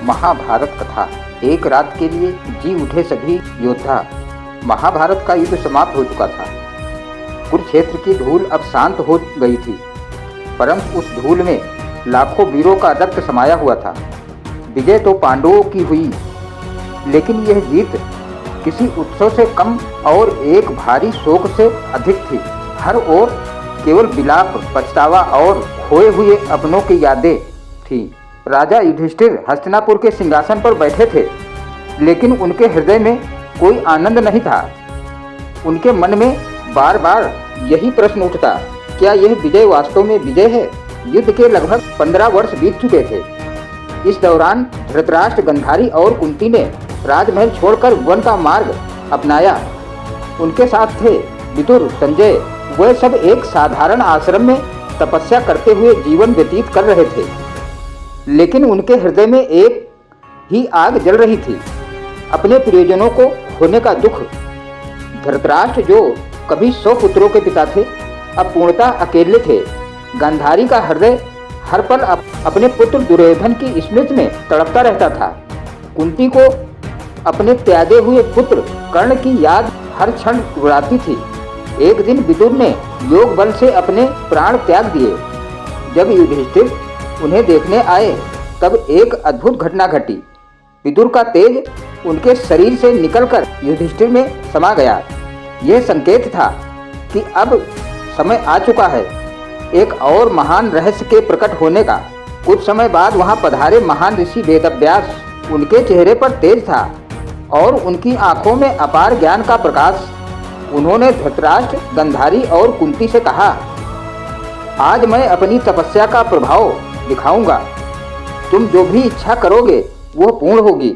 महाभारत कथा। एक रात के लिए जी उठे सभी योद्धा। महाभारत का युद्ध समाप्त हो चुका था। कुरुक्षेत्र की धूल अब शांत हो गई थी, परंतु उस धूल में लाखों वीरों का रक्त समाया हुआ था। विजय तो पांडवों की हुई, लेकिन यह जीत किसी उत्सव से कम और एक भारी शोक से अधिक थी। हर ओर केवल विलाप, पछतावा और खोए हुए अपनों की यादें थीं। राजा युधिष्ठिर हस्तिनापुर के सिंहासन पर बैठे थे, लेकिन उनके हृदय में कोई आनंद नहीं था। उनके मन में बार बार यही प्रश्न उठता, क्या यह विजय वास्तव में विजय है? युद्ध के लगभग 15 वर्ष बीत चुके थे। इस दौरान धृतराष्ट्र, गांधारी और कुंती ने राजमहल छोड़कर वन का मार्ग अपनाया। उनके साथ थे विदुर, संजय। वे सब एक साधारण आश्रम में तपस्या करते हुए जीवन व्यतीत कर रहे थे, लेकिन उनके हृदय में एक ही आग जल रही थी, अपने प्रियजनों को खोने का दुख। धृतराष्ट्र, जो कभी 100 पुत्रों के पिता थे, अब पूर्णतः अकेले थे। गांधारी का हृदय हर पल अपने पुत्र दुर्योधन की स्मृति में तड़पता रहता था। कुंती को अपने त्यागे हुए पुत्र कर्ण की याद हर क्षण रुलाती थी। एक दिन विदुर ने योग बल से अपने प्राण त्याग दिए। जब युधिष्ठिर उन्हें देखने आए, तब एक अद्भुत घटना घटी। विदुर का तेज उनके शरीर से निकलकर युधिष्ठिर में समा गया। यह संकेत था कि अब समय आ चुका है एक और महान रहस्य के प्रकट होने का। कुछ समय बाद वहां पधारे महान ऋषि वेदव्यास। उनके चेहरे पर तेज था और उनकी आंखों में अपार ज्ञान का प्रकाश। उन्होंने धृतराष्ट्र, गांधारी और कुंती से कहा, आज मैं अपनी तपस्या का प्रभाव दिखाऊंगा। तुम जो भी इच्छा करोगे वह पूर्ण होगी।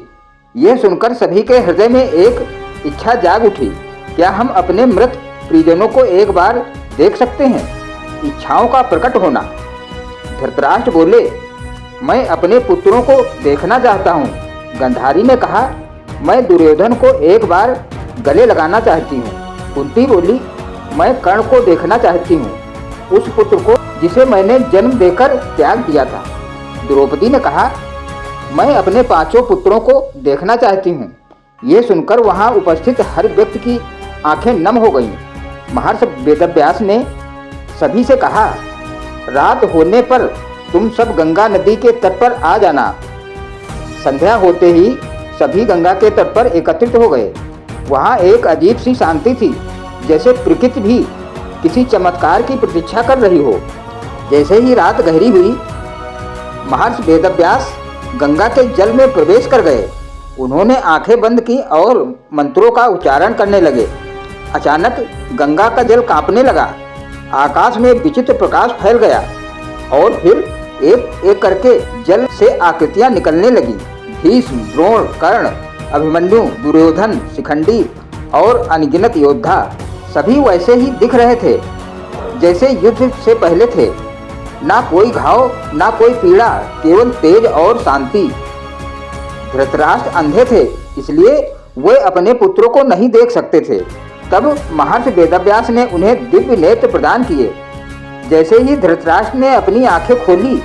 यह सुनकर सभी के हृदय में एक इच्छा जाग उठी, क्या हम अपने मृत परिजनों को एक बार देख सकते हैं? इच्छाओं का प्रकट होना। धृतराष्ट्र बोले, मैं अपने पुत्रों को देखना चाहता हूँ। गांधारी ने कहा, मैं दुर्योधन को एक बार गले लगाना चाहती हूँ। कुंती बोली, मैं कर्ण को देखना चाहती हूँ, उस पुत्र को जिसे मैंने जन्म देकर त्याग दिया था। द्रौपदी ने कहा, मैं अपने 5 पुत्रों को देखना चाहती हूँ। ये सुनकर वहाँ उपस्थित हर व्यक्ति की आंखें नम हो गईं। महर्षि वेदव्यास ने सभी से कहा, रात होने पर तुम सब गंगा नदी के तट पर आ जाना। संध्या होते ही सभी गंगा के तट पर एकत्रित हो गए। वहाँ एक अजीब सी शांति थी, जैसे प्रकृति भी किसी चमत्कार की प्रतीक्षा कर रही हो। जैसे ही रात गहरी हुई, महर्षि वेदव्यास गंगा के जल में प्रवेश कर गए। उन्होंने आंखें बंद की और मंत्रों का उच्चारण करने लगे। अचानक गंगा का जल कांपने लगा, आकाश में विचित्र प्रकाश फैल गया और फिर एक एक करके जल से आकृतियां निकलने लगी। भीष्म, द्रोण, कर्ण, अभिमन्यु, दुर्योधन, शिखंडी और अनगिनत योद्धा सभी वैसे ही दिख रहे थे जैसे युद्ध से पहले थे। ना कोई घाव, ना कोई पीड़ा, केवल तेज और शांति। धृतराष्ट्र अंधे थे, इसलिए वे अपने पुत्रों को नहीं देख सकते थे। तब महर्षि वेदव्यास ने उन्हें दिव्य नेत्र प्रदान किए। जैसे ही धृतराष्ट्र ने अपनी आंखें खोली,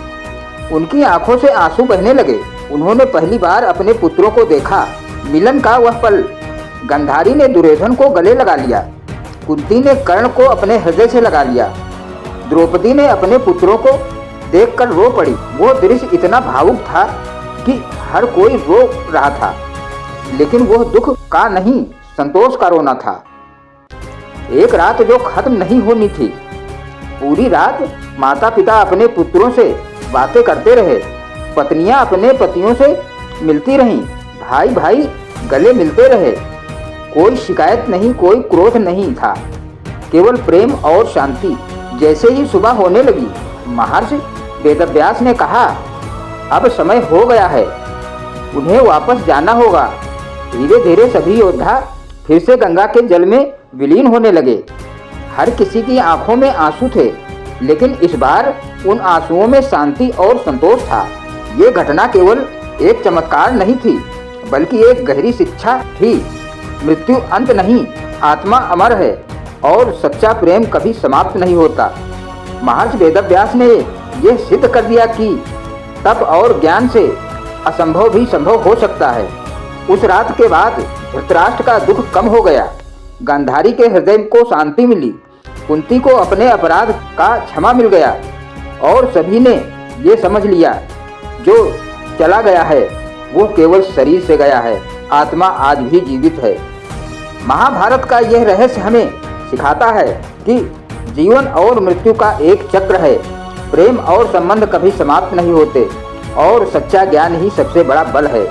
उनकी आंखों से आंसू बहने लगे। उन्होंने पहली बार अपने पुत्रों को देखा। मिलन का वह पल। गांधारी ने दुर्योधन को गले लगा लिया। कुंती ने कर्ण को अपने हृदय से लगा लिया। द्रौपदी ने अपने पुत्रों को देखकर रो पड़ी। वो दृश्य इतना भावुक था कि हर कोई रो रहा था, लेकिन वह दुख का नहीं, संतोष का रोना था। एक रात जो खत्म नहीं होनी थी। पूरी रात माता पिता अपने पुत्रों से बातें करते रहे, पत्नियां अपने पतियों से मिलती रहीं, भाई भाई गले मिलते रहे। कोई शिकायत नहीं, कोई क्रोध नहीं था, केवल प्रेम और शांति। जैसे ही सुबह होने लगी, महर्षि वेदव्यास ने कहा, अब समय हो गया है, उन्हें वापस जाना होगा। धीरे धीरे सभी योद्धा फिर से गंगा के जल में विलीन होने लगे। हर किसी की आंखों में आंसू थे, लेकिन इस बार उन आंसुओं में शांति और संतोष था। ये घटना केवल एक चमत्कार नहीं थी, बल्कि एक गहरी शिक्षा थी। मृत्यु अंत नहीं, आत्मा अमर है और सच्चा प्रेम कभी समाप्त नहीं होता। महर्षि वेदव्यास ने यह सिद्ध कर दिया कि तप और ज्ञान से असंभव भी संभव हो सकता है। उस रात के बाद धृतराष्ट्र का दुख कम हो गया, गांधारी के हृदय को शांति मिली, कुंती को अपने अपराध का क्षमा मिल गया और सभी ने ये समझ लिया जो चला गया है वो केवल शरीर से गया है, आत्मा आज भी जीवित है। महाभारत का यह रहस्य हमें सिखाता है कि जीवन और मृत्यु का एक चक्र है, प्रेम और संबंध कभी समाप्त नहीं होते और सच्चा ज्ञान ही सबसे बड़ा बल है।